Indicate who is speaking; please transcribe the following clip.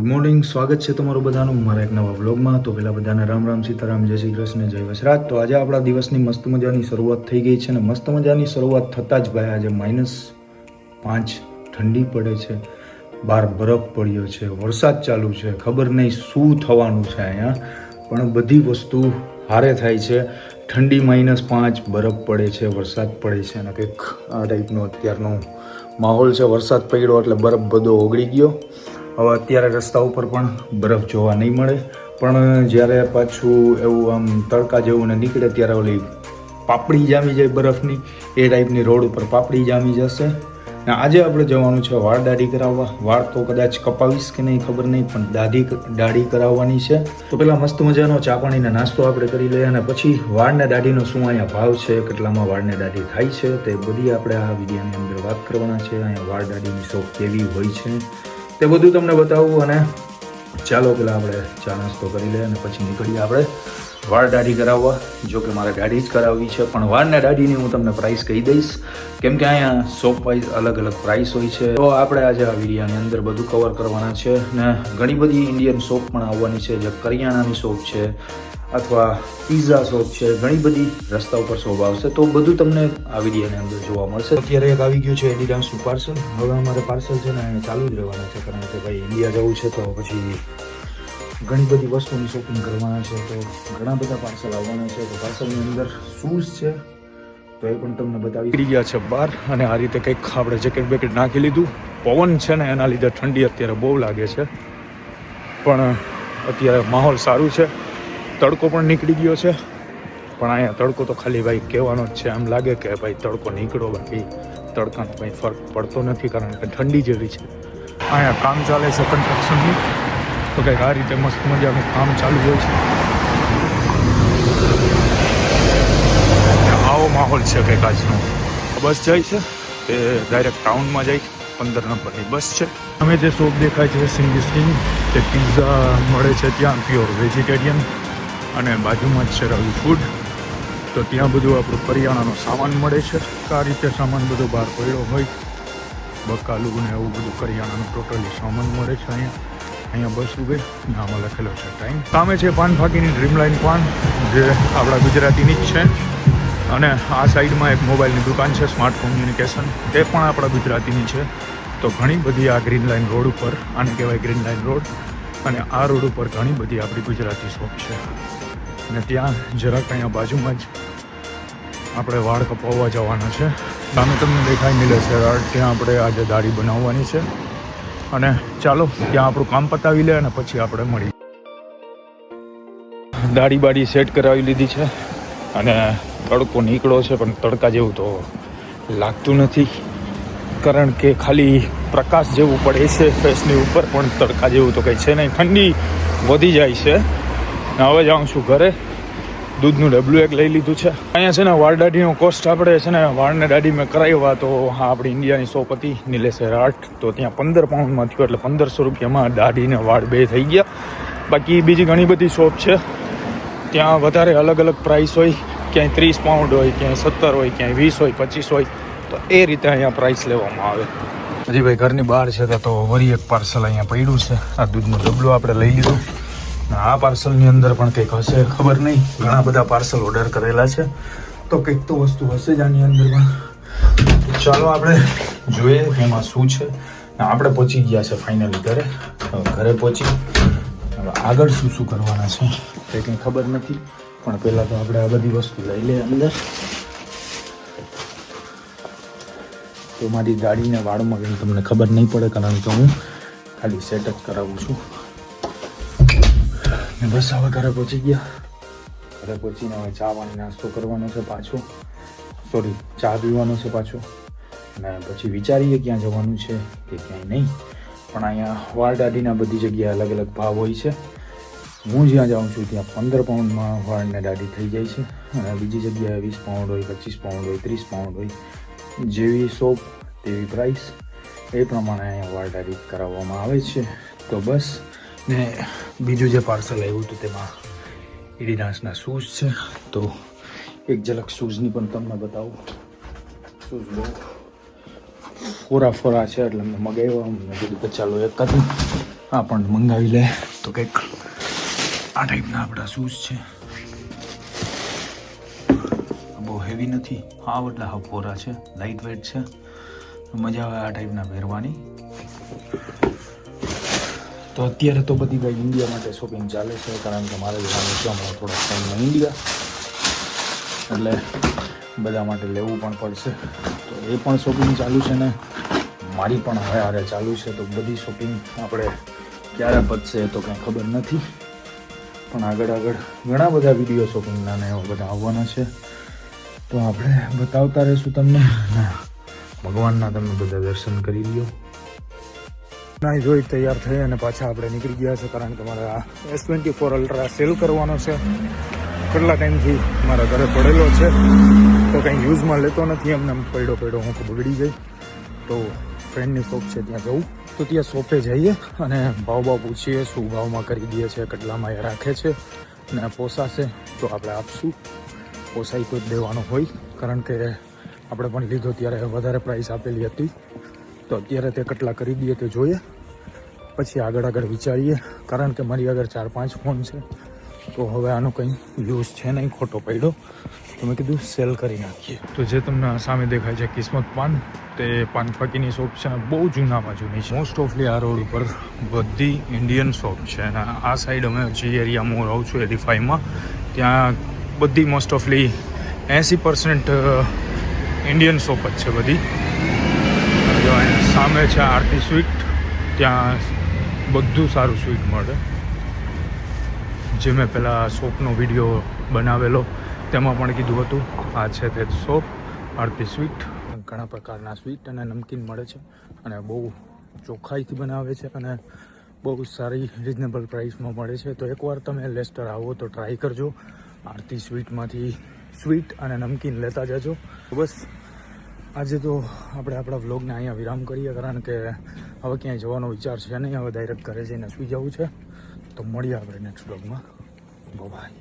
Speaker 1: Good morning, સ્વાગત છે તમારું બધાનું મારા એક નવા વ્લોગમાં. તો પહેલાં બધાને રામ રામ સીતારામ, જય શ્રી કૃષ્ણ, જય વસરાજ. તો આજે આપણા દિવસની મસ્ત મજાની શરૂઆત થઈ ગઈ છે ને મસ્ત મજાની શરૂઆત થતાં જ ભાઈ આજે -5 ઠંડી પડે છે, બહાર બરફ પડ્યો છે, વરસાદ ચાલુ છે, ખબર નહીં શું થવાનું છે અહીંયા, પણ બધી વસ્તુ હારે થાય છે. ઠંડી -5, બરફ પડે છે, વરસાદ પડે છે અને કંઈક આ ટાઈપનો અત્યારનો માહોલ છે. વરસાદ પડ્યો એટલે બરફ બધો ઓગળી ગયો. હવે અત્યારે રસ્તા ઉપર પણ બરફ જોવા નહીં મળે, પણ જ્યારે પાછું એવું આમ તડકા જેવું ને નીકળે ત્યારે ઓલી પાપડી જામી જાય બરફની, એ ટાઈપની રોડ ઉપર પાપડી જામી જશે. ને આજે આપણે જવાનું છે વાળ દાઢી કરાવવા. વાળ તો કદાચ કપાવીશ કે નહીં ખબર નહીં, પણ દાઢી કરાવવાની છે. તો પહેલાં મસ્ત મજાનો ચા પાણીનો નાસ્તો આપણે કરી લઈએ અને પછી વાળને દાઢીનો શું અહીંયા ભાવ છે, કેટલામાં વાળને દાઢી થાય છે, તે બધી આપણે આ વિડીયોની અંદર વાત કરવાના છે. અહીંયા વાળ દાઢીની શોપ કેવી હોય છે તે બધું તમને બતાવું. અને ચાલો પેલા આપણે ચા નાસ્તો કરી લઈએ અને પછી નીકળીએ આપણે વાળ દાઢી કરાવવા. જો કે મારે દાઢી જ કરાવવી છે, પણ વાળને દાઢીની હું તમને પ્રાઇસ કહી દઈશ, કેમ કે અહીંયા શોપ વાઇઝ અલગ અલગ પ્રાઇસ હોય છે. તો આપણે આજે આ વિડીયોની અંદર બધું કવર કરવાના છે. ને ઘણી બધી ઇન્ડિયન શોપ પણ આવવાની છે, જે કરિયાણાની શોપ છે અથવા પિઝા શોપ છે, ઘણી બધી રસ્તા ઉપર શોપ આવશે. તો બધું તમને આ વિડીયોની અંદર જોવા મળશે. અત્યારે એક આવી ગયું છે એડિડાસનું પાર્સલ. હવે અમારે પાર્સલ છે ને ચાલુ જ રહેવાના છે, કારણ કે ભાઈ ઇન્ડિયા જવું છે તો પછી ઘણી બધી વસ્તુની શોપિંગ કરવાના છે. તો ઘણા બધા પાર્સલ આવવાના છે. તો પાર્સલની અંદર શૂઝ છે તો એ પણ તમને બતાવી. નીકળી ગયા છે બહાર અને આ રીતે કંઈક આપણે જેકેટ બેકેટ નાખી લીધું. પવન છે ને એના લીધે ઠંડી અત્યારે બહુ લાગે છે, પણ અત્યારે માહોલ સારું છે. તડકો પણ નીકળી ગયો છે, પણ અહીંયા તડકો તો ખાલી ભાઈ કહેવાનો જ છે. આમ લાગે કે ભાઈ તડકો નીકળો, બાકી તડકાનો કંઈ ફરક પડતો નથી, કારણ કે ઠંડી જેવી છે. અહીંયા કામ ચાલે છે કન્સ્ટ્રક્શનનું, તો કંઈક આ રીતે મસ્ત મજાનું કામ ચાલુ હોય છે. આવો માહોલ છે કંઈક આજનો. બસ જાય છે તે ડાયરેક્ટ ટાઉનમાં જાય છે. 15 નંબરની બસ છે. અમે જે શોપ દેખાય છે સિંગ તે પિઝા મળે છે ત્યાં, પ્યોર વેજીટેરિયન, અને બાજુમાં જ છે રવિ ફૂડ. તો ત્યાં બધું આપણું કરિયાણાનો સામાન મળે છે. આ રીતે સામાન બધો બહાર પડ્યો હોય, બકાલું ને એવું બધું કરિયાણાનું ટોટલી સામાન મળે છે અહીંયા બસ ઉભે. આમાં લખેલો છે ટાઈમ. સામે છે પાન ફાકીની ડ્રીમલાઇન પાન, જે આપણા ગુજરાતીની જ છે. અને આ સાઈડમાં એક મોબાઈલની દુકાન છે, સ્માર્ટ કોમ્યુનિકેશન, તે પણ આપણા ગુજરાતીની છે. તો ઘણી બધી આ ગ્રીન લાઇન રોડ ઉપર, આને કહેવાય ગ્રીન લાઇન રોડ, અને આ રોડ ઉપર ઘણી બધી આપણી ગુજરાતી શોપ છે. અને ત્યાં જરાક અહીંયા બાજુમાં જ આપણે વાળ કપાવવા જવાના છે. સામે તમને દેખાઈ મિલે છે ત્યાં આપણે આજે દાઢી બનાવવાની છે. અને ચાલો ત્યાં આપણું કામ પતાવી લે અને પછી આપણે મળી. દાઢી બાડી સેટ કરાવી લીધી છે અને તડકો નીકળો છે, પણ તડકા જેવું તો લાગતું નથી, કારણ કે ખાલી પ્રકાશ જેવું પડે છે ફેસની ઉપર, પણ તડકા જેવું તો કંઈ છે નહીં. ઠંડી વધી જાય છે. હવે જાઉં છું ઘરે. દૂધનું ડબલું એક લઈ લીધું છે. અહીંયા છે ને વાળ દાઢીનો કોસ્ટ આપણે છે ને વાળને દાઢી મેં કરાવ્યા તો હા આપણી ઇન્ડિયાની શોપ હતી નિલેશર આર્ટ, તો ત્યાં 15 પાઉન્ડમાં થયું, એટલે 1500 રૂપિયામાં દાઢીને વાળ બે થઈ ગયા. બાકી બીજી ઘણી બધી શોપ છે, ત્યાં વધારે અલગ અલગ પ્રાઇસ હોય, ક્યાંય 30 પાઉન્ડ હોય, ક્યાંય 17 હોય, ક્યાંય 20 હોય, 25 હોય. તો એ રીતે અહીંયા પ્રાઇસ લેવામાં આવે. હજી ભાઈ ઘરની બહાર છે તો વળી એક પાર્સલ અહીંયા પડ્યું છે. આ દૂધનું ડબલું આપણે લઈ લીધું. આ પાર્સલની અંદર પણ કંઈક હશે, ખબર નહીં. ઘણા બધા પાર્સલ ઓર્ડર કરેલા છે, તો કંઈક તો વસ્તુ હશે જ આની અંદરમાં. ચાલો આપણે જોઈએ કે એમાં શું છે. આપણે પહોંચી ગયા છે ફાઇનલી ઘરે. ઘરે પહોંચી હવે આગળ શું શું કરવાના છે તે કંઈ ખબર નથી, પણ પહેલાં તો આપણે આ બધી વસ્તુ લઈ લઈએ અંદર. તો મારી દાઢીને વાળમાં કંઈ તમને ખબર નહીં પડે, કારણ કે હું ખાલી સેટ જ કરાવું છું. ને બસ હવે ઘરે પહોંચી ગયા. ઘરે પહોંચીને હવે ચા પાણી નાસ્તો કરવાનો છે પાછો, ચા પીવાનો છે પાછો, અને પછી વિચારીએ ક્યાં જવાનું છે કે ક્યાંય નહીં. પણ અહીંયા વાળ દાઢીના બધી જગ્યાએ અલગ અલગ ભાવ હોય છે. હું જ્યાં જાઉં છું ત્યાં 15 પાઉન્ડમાં વાળને દાઢી થઈ જાય છે, અને બીજી જગ્યાએ 20 પાઉન્ડ હોય, 25 પાઉન્ડ હોય, 30 પાઉન્ડ હોય. જેવી શોપ તેવી પ્રાઇસ, એ પ્રમાણે અહીંયા વાળ દાઢી કરાવવામાં આવે છે. તો બસ. ને બીજું જે પાર્સલ આવ્યું હતું તેમાં એડિડાસના શૂઝ છે, તો એક ઝલક શૂઝની પણ તમને બતાવું. શૂઝ બહુ ફોરા છે, એટલે મેં મગાવ્યા. મેં કીધું કે ચાલો એક જ આ પણ મંગાવી લે તો કંઈક આ ટાઈપના આપણા શૂઝ છે. બહુ હેવી નથી, હા એટલે હા પોરા છે, લાઇટ વેઇટ છે, મજા આવે આ ટાઈપના પહેરવાની. તો અત્યારે તો બધી ભાઈ ઇન્ડિયા માટે શોપિંગ ચાલે છે, કારણ કે મારે જવાનું છે હમણાં થોડા ટાઈમમાં ઇન્ડિયા, એટલે બધા માટે લેવું પણ પડશે. તો એ પણ શોપિંગ ચાલુ છે ને મારી પણ હવે હારે ચાલુ છે. તો બધી શોપિંગ આપણે ક્યારે પતશે એ તો કંઈ ખબર નથી, પણ આગળ ઘણા બધા વિડીયો શોપિંગના ને એવા બધા આવવાના છે. તો આપણે બતાવતા રહીશું તમને. ભગવાનના તમે બધા દર્શન કરી લ્યો. નાઈ જોઈ તૈયાર થઈ અને પાછા આપણે નીકળી ગયા છે, કારણ કે મારે આ S24 અલ્ટ્રા સેલ કરવાનો છે. કેટલા ટાઈમથી મારા ઘરે પડેલો છે, તો કંઈ યુઝમાં લેતો નથી, એમને પડ્યો હું બગડી ગઈ. તો ફ્રેન્ડની શોપ છે ત્યાં જવું, તો ત્યાં શોપે જઈએ અને ભાવ પૂછીએ, શું ભાવમાં કરી દે છે, કેટલામાં એ રાખે છે, અને પોસાશે તો આપણે આપશું, પોસાય તો જ દેવાનો હોય, કારણ કે આપણે પણ લીધો ત્યારે વધારે પ્રાઇસ આપેલી હતી. તો અત્યારે તે કેટલા કરી દઈએ તે જોઈએ, પછી આગળ વિચારીએ, કારણ કે મારી આગળ 4-5 ફોન છે. તો હવે આનો કંઈ યુઝ છે નહીં, ખોટો પડ્યો, તો મેં કીધું સેલ કરી નાખીએ. તો જે તમને સામે દેખાય છે કિસ્મત પાન, તે પાન ફકીની શોપ છે, બહુ જૂનામાં જૂની છે. મોસ્ટ ઓફલી આ રોડ ઉપર બધી ઇન્ડિયન શોપ છે, અને આ સાઈડ અમે જે એરિયામાં હું રહું છું 85માં, ત્યાં બધી મોસ્ટ ઓફલી 80% ઇન્ડિયન શોપ જ છે બધી. જો સામે છે આરતી સ્વીટ, ત્યાં બધું સારું સ્વીટ મળે. જે મેં પહેલાં શોપનો વિડીયો બનાવેલો તેમાં પણ કીધું હતું, આ છે તે શોપ આરતી સ્વીટ. ઘણા પ્રકારના સ્વીટ અને નમકીન મળે છે, અને બહુ ચોખ્ખાઈથી બનાવે છે, અને બહુ સારી રિઝનેબલ પ્રાઇસમાં મળે છે. તો એકવાર તમે લેસ્ટર આવો તો ટ્રાય કરજો. આરતી સ્વીટમાંથી સ્વીટ અને નમકીન લેતા જજો. બસ આજે તો આપણે આપણા વ્લોગને અહીંયા વિરામ કરીએ, કારણ કે હવે ક્યાંય જવાનો વિચાર છે નહીં. હવે ડાયરેક્ટ ઘરે જઈને સૂઈ જવું છે. તો મળીએ આપણે નેક્સ્ટ વ્લોગમાં. બાય.